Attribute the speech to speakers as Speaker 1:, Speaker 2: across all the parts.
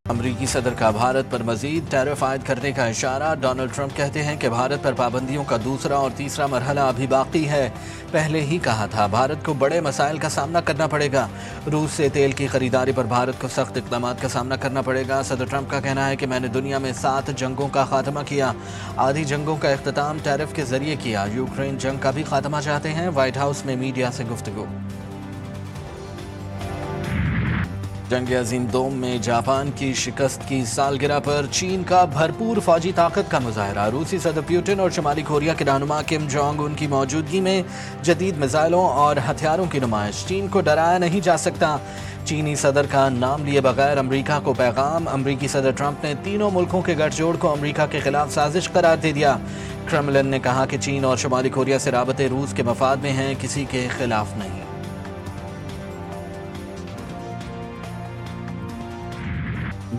Speaker 1: امریکی صدر کا بھارت پر مزید ٹیرف عائد کرنے کا اشارہ۔ ڈونلڈ ٹرمپ کہتے ہیں کہ بھارت پر پابندیوں کا دوسرا اور تیسرا مرحلہ ابھی باقی ہے۔ پہلے ہی کہا تھا بھارت کو بڑے مسائل کا سامنا کرنا پڑے گا۔ روس سے تیل کی خریداری پر بھارت کو سخت اقدامات کا سامنا کرنا پڑے گا۔ صدر ٹرمپ کا کہنا ہے کہ میں نے دنیا میں 7 جنگوں کا خاتمہ کیا، آدھی جنگوں کا اختتام ٹیرف کے ذریعے کیا۔ یوکرین جنگ کا بھی خاتمہ چاہتے ہیں۔ وائٹ ہاؤس میں میڈیا سے گفتگو۔ جنگ عظیم دوم میں جاپان کی شکست کی سالگرہ پر چین کا بھرپور فوجی طاقت کا مظاہرہ۔ روسی صدر پیوٹن اور شمالی کوریا کے رہنما کم جونگ ان کی موجودگی میں جدید میزائلوں اور ہتھیاروں کی نمائش۔ چین کو ڈرایا نہیں جا سکتا، چینی صدر کا نام لیے بغیر امریکہ کو پیغام۔ امریکی صدر ٹرمپ نے تینوں ملکوں کے گٹھ جوڑ کو امریکہ کے خلاف سازش قرار دے دیا۔ کرملن نے کہا کہ چین اور شمالی کوریا سے رابطے روس کے مفاد میں ہیں، کسی کے خلاف نہیں۔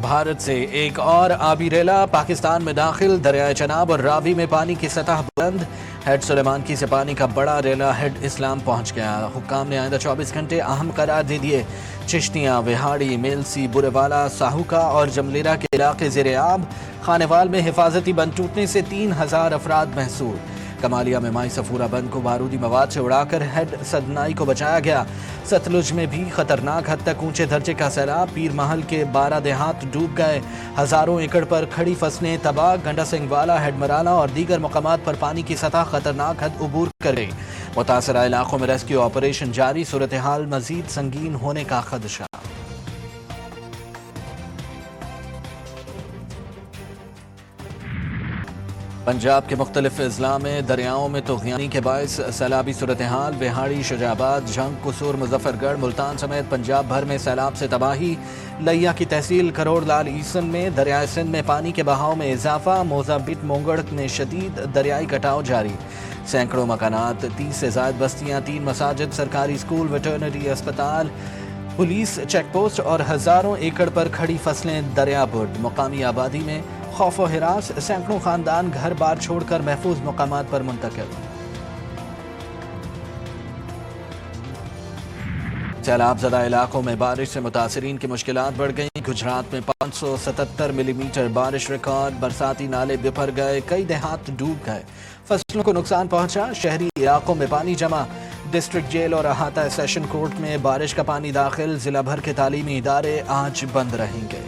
Speaker 1: بھارت سے ایک اور آبی ریلا پاکستان میں داخل۔ دریائے چناب اور راوی میں پانی کی سطح بلند۔ ہیڈ سلیمان کی سے پانی کا بڑا ریلا ہیڈ اسلام پہنچ گیا۔ حکام نے آئندہ 24 گھنٹے اہم قرار دے دیے۔ چشتیاں، وہاڑی، میلسی، برے والا، ساہوکا اور جملیرا کے علاقے زیر آب۔ خانیوال میں حفاظتی بند ٹوٹنے سے 3000 افراد محصور۔ کمالیہ میں مائی سفورہ بند کو بارودی مواد سے اڑا کر ہیڈ سدنائی کو بچایا گیا۔ ستلج میں بھی خطرناک حد تک اونچے درجے کا سیلاب۔ پیر محل کے 12 دیہات ڈوب گئے، ہزاروں ایکڑ پر کھڑی فصلیں تباہ۔ گنڈا سنگھ والا، ہیڈ مرانا اور دیگر مقامات پر پانی کی سطح خطرناک حد عبور کر گئی۔ متاثرہ علاقوں میں ریسکیو آپریشن جاری، صورتحال مزید سنگین ہونے کا خدشہ۔ پنجاب کے مختلف اضلاع میں دریاؤں میں طغیانی کے باعث سیلابی صورتحال۔ وہاڑی، شجاع آباد، جھنگ، قصور، مظفر گڑھ، ملتان سمیت پنجاب بھر میں سیلاب سے تباہی۔ لیا کی تحصیل کروڑ لال عیسن میں دریائے سندھ میں پانی کے بہاؤ میں اضافہ۔ موزہ بٹ مونگڑ میں شدید دریائی کٹاؤ جاری۔ سینکڑوں مکانات، 30 سے زائد بستیاں، 3 مساجد، سرکاری اسکول، ویٹرنری اسپتال، پولیس چیک پوسٹ اور ہزاروں ایکڑ پر کھڑی فصلیں دریا برد۔ مقامی آبادی میں خوف و ہراس، سینکڑوں خاندان گھر بار چھوڑ کر محفوظ مقامات پر منتقل۔ سیلاب زدہ علاقوں میں بارش سے متاثرین کی مشکلات بڑھ گئیں۔ گجرات میں 577 ملی میٹر بارش ریکارڈ۔ برساتی نالے بپھر گئے، کئی دیہات ڈوب گئے، فصلوں کو نقصان پہنچا۔ شہری علاقوں میں پانی جمع۔ ڈسٹرکٹ جیل اور احاطہ سیشن کورٹ میں بارش کا پانی داخل۔ ضلع بھر کے تعلیمی ادارے آج بند رہیں گے۔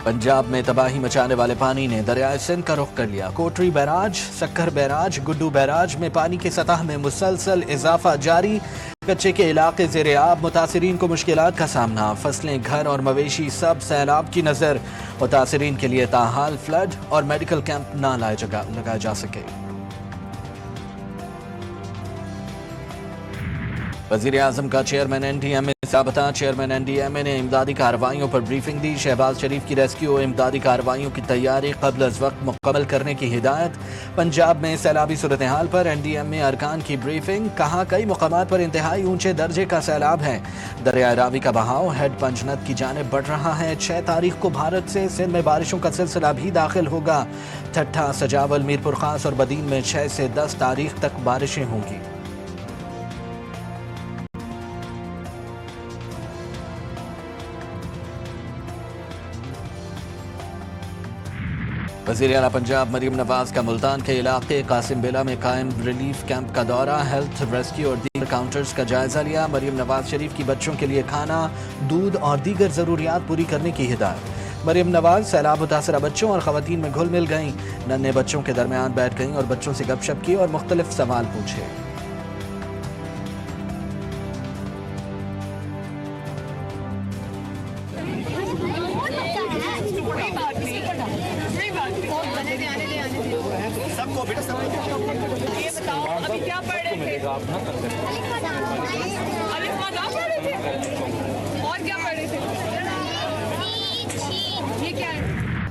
Speaker 1: پنجاب میں تباہی مچانے والے پانی نے دریائے سندھ کا رخ کر لیا۔ Kotri barrage, Sukkur barrage, Guddu barrage میں پانی کی سطح میں مسلسل اضافہ جاری۔ کچے کے علاقے زیر آب، متاثرین کو مشکلات کا سامنا۔ فصلیں، گھر اور مویشی سب سیلاب کی نظر۔ متاثرین کے لیے تاحال فلڈ اور میڈیکل کیمپ نہ لگائے جا سکے۔ وزیر اعظم کا چیئرمین این ڈی ایم اے سے رابطہ۔ چیئرمین این ڈی ایم اے نے امدادی کارروائیوں پر بریفنگ دی۔ شہباز شریف کی ریسکیو امدادی کارروائیوں کی تیاری قبل از وقت مکمل کرنے کی ہدایت۔ پنجاب میں سیلابی صورتحال پر این ڈی ایم اے ارکان کی بریفنگ۔ کہا کئی مقامات پر انتہائی اونچے درجے کا سیلاب ہے۔ دریائے راوی کا بہاؤ ہیڈ پنجنت کی جانب بڑھ رہا ہے۔ 6 تاریخ کو بھارت سے سندھ میں بارشوں کا سلسلہ بھی داخل ہوگا۔ ٹھٹھہ، سجاول، میرپور خاص اور بدین میں 6 سے 10 تاریخ تک بارشیں ہوں گی۔ وزیر اعلیٰ پنجاب مریم نواز کا ملتان کے علاقے قاسم بیلا میں قائم ریلیف کیمپ کا دورہ۔ ہیلتھ، ریسکیو اور دیگر کاؤنٹرز کا جائزہ لیا۔ مریم نواز شریف کی بچوں کے لیے کھانا، دودھ اور دیگر ضروریات پوری کرنے کی ہدایت۔ مریم نواز سیلاب متاثرہ بچوں اور خواتین میں گھل مل گئیں، ننھے بچوں کے درمیان بیٹھ گئیں اور بچوں سے گپ شپ کی اور مختلف سوال پوچھے۔
Speaker 2: یہ بتاؤ ابھی کیا پڑھ رہے تھے؟ اور کیا پڑھ رہے تھے؟ یہ کیا ہے؟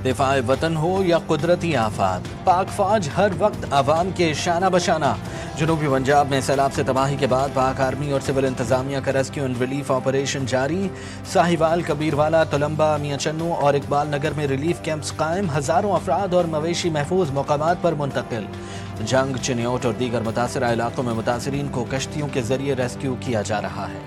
Speaker 1: دفاع وطن ہو یا قدرتی آفات، پاک فوج ہر وقت عوام کے شانہ بشانہ۔ جنوبی پنجاب میں سیلاب سے تباہی کے بعد پاک آرمی اور سول انتظامیہ کا ریسکیو اینڈ ریلیف آپریشن جاری۔ ساہیوال، کبیروالا، تلمبا، میاں چنو اور اقبال نگر میں ریلیف کیمپس قائم۔ ہزاروں افراد اور مویشی محفوظ مقامات پر منتقل۔ جنگ، چنیوٹ اور دیگر متاثرہ علاقوں میں متاثرین کو کشتیوں کے ذریعے ریسکیو کیا جا رہا ہے۔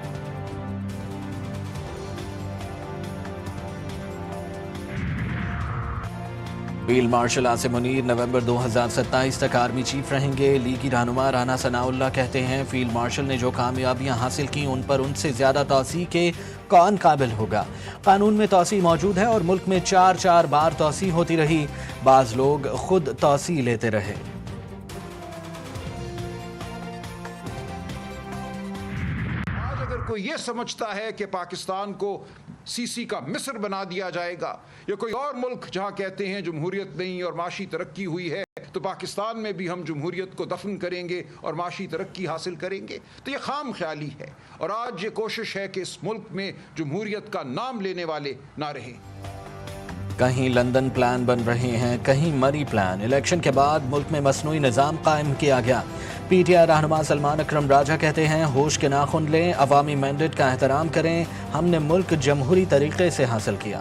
Speaker 1: فیلڈ مارشل عاصم منیر نومبر 2027 تک آرمی چیف رہیں گے۔ لیگی رہنما رانا ثناء اللہ کہتے ہیں فیلڈ مارشل نے جو کامیابیاں حاصل کی ان پر ان سے زیادہ توسیع کے کون قابل ہوگا۔ قانون میں توسیع موجود ہے اور ملک میں 4 بار توسیع ہوتی رہی، بعض لوگ خود توسیع لیتے رہے۔
Speaker 3: آج اگر کوئی یہ سمجھتا ہے کہ پاکستان کو سی سی کا مصر بنا دیا جائے گا یا کوئی اور ملک جہاں کہتے ہیں جمہوریت نہیں اور معاشی ترقی ہوئی ہے تو پاکستان میں بھی ہم جمہوریت کو دفن کریں گے اور معاشی ترقی حاصل کریں گے، تو یہ خام خیالی ہے۔ اور آج یہ کوشش ہے کہ اس ملک میں جمہوریت کا نام لینے والے نہ رہیں۔
Speaker 1: کہیں لندن پلان بن رہے ہیں، کہیں مری پلان۔ الیکشن کے بعد ملک میں مصنوعی نظام قائم کیا گیا۔ پی ٹی آئی رہنما سلمان اکرم راجہ کہتے ہیں ہوش کے ناخن لیں، عوامی مینڈیٹ کا احترام کریں، ہم نے ملک جمہوری طریقے سے حاصل کیا۔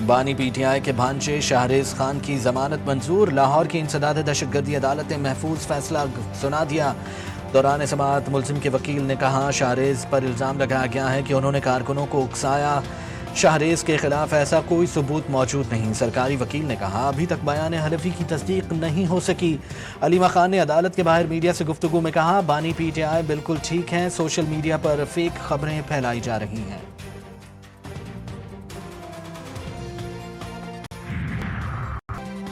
Speaker 1: بانی پی ٹی آئی کے بھانجے شاہریز خان کی ضمانت منظور۔ لاہور کی انسداد دہشت گردی عدالت نے محفوظ فیصلہ سنا دیا۔ دوران سماعت ملزم کے وکیل نے کہا شاہریز پر الزام لگایا گیا ہے کہ انہوں نے کارکنوں کو اکسایا۔ شاہریز کے خلاف ایسا کوئی ثبوت موجود نہیں۔ سرکاری وکیل نے کہا ابھی تک بیان حلفی کی تصدیق نہیں ہو سکی۔ علیمہ خان نے عدالت کے باہر میڈیا سے گفتگو میں کہا بانی پی ٹی آئی بالکل ٹھیک ہیں، سوشل میڈیا پر فیک خبریں پھیلائی جا رہی ہیں۔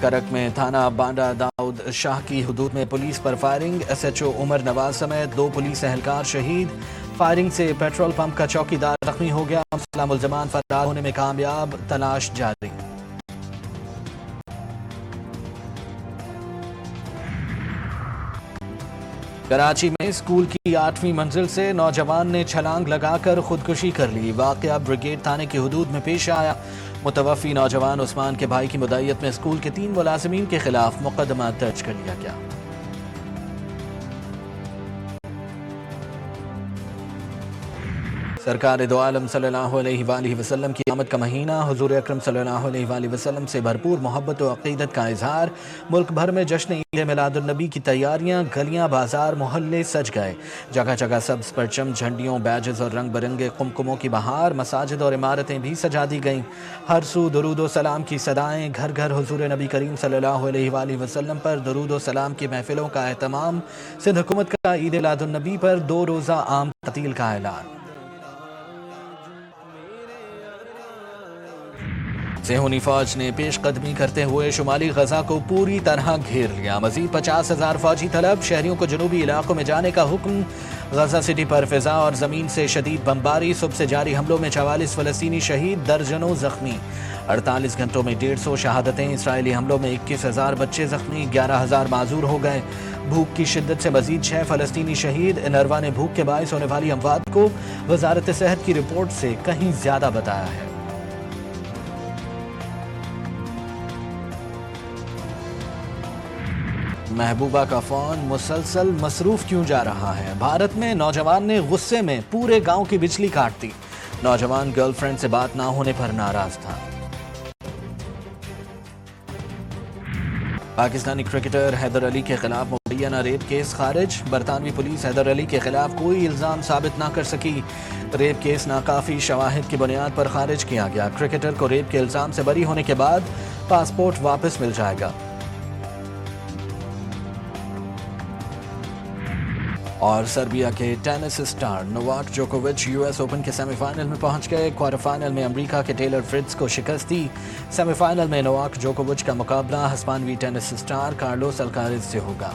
Speaker 1: کرک میں تھانہ بانڈا داؤد شاہ کی حدود میں پولیس پر فائرنگ، ایس ایچ او عمر نواز سمیت 2 پولیس اہلکار شہید۔ فائرنگ سے پیٹرول پمپ کا چوکیدار زخمی ہو گیا۔ مسلح ملزمان فرار ہونے میں کامیاب، تلاش جاری۔ کراچی میں اسکول کی 8ویں منزل سے نوجوان نے چھلانگ لگا کر خودکشی کر لی۔ واقعہ بریگیڈ تھانے کی حدود میں پیش آیا۔ متوفی نوجوان عثمان کے بھائی کی مدعیت میں اسکول کے 3 ملازمین کے خلاف مقدمہ درج کر لیا گیا۔ سرکار دو عالم صلی اللہ علیہ وآلہ وسلم کی آمد کا مہینہ، حضور اکرم صلی اللہ علیہ وآلہ وسلم سے بھرپور محبت و عقیدت کا اظہار۔ ملک بھر میں جشن عید میلاد النبی کی تیاریاں، گلیاں بازار محلے سج گئے۔ جگہ جگہ سبز پرچم، جھنڈیوں، بیجز اور رنگ برنگے قمقموں کی بہار۔ مساجد اور عمارتیں بھی سجا دی گئیں۔ ہر سو درود و سلام کی صدائیں، گھر گھر حضور نبی کریم صلی اللہ علیہ وآلہ وسلم پر درود و سلام کی محفلوں کا اہتمام۔ سندھ حکومت کا عید میلاد النبی پر 2 روزہ عام تعطیل کا اعلان۔ صہیونی فوج نے پیش قدمی کرتے ہوئے شمالی غزہ کو پوری طرح گھیر لیا۔ مزید 50,000 فوجی طلب، شہریوں کو جنوبی علاقوں میں جانے کا حکم۔ غزہ سٹی پر فضا اور زمین سے شدید بمباری، صبح سے جاری حملوں میں 44 فلسطینی شہید، درجنوں زخمی۔ 48 گھنٹوں میں 150 شہادتیں، اسرائیلی حملوں میں 21,000 بچے زخمی، 11,000 معذور ہو گئے۔ بھوک کی شدت سے مزید 6 فلسطینی شہید۔ انروا نے بھوک کے باعث ہونے والی اموات کو وزارت صحت کی رپورٹ سے کہیں زیادہ بتایا ہے۔ محبوبہ کا فون مسلسل مصروف کیوں جا رہا ہے؟ بھارت میں نوجوان نے غصے میں پورے گاؤں کی بجلی کاٹ دی۔ نوجوان گرل فرینڈ سے بات نہ ہونے پر ناراض تھا۔ پاکستانی کرکٹر حیدر علی کے خلاف مبینہ ریپ کیس خارج۔ برطانوی پولیس حیدر علی کے خلاف کوئی الزام ثابت نہ کر سکی۔ ریپ کیس ناکافی شواہد کی بنیاد پر خارج کیا گیا۔ کرکٹر کو ریپ کے الزام سے بری ہونے کے بعد پاسپورٹ واپس مل جائے گا۔ اور سربیا کے ٹینس اسٹار نوواک جوکووچ یو ایس اوپن کے سیمی فائنل میں پہنچ گئے۔ کوارٹر فائنل میں امریکہ کے ٹیلر فریٹز کو شکست دی۔ سیمی فائنل میں نوواک جوکووچ کا مقابلہ ہسپانوی ٹینس اسٹار کارلوس الکارز سے ہوگا۔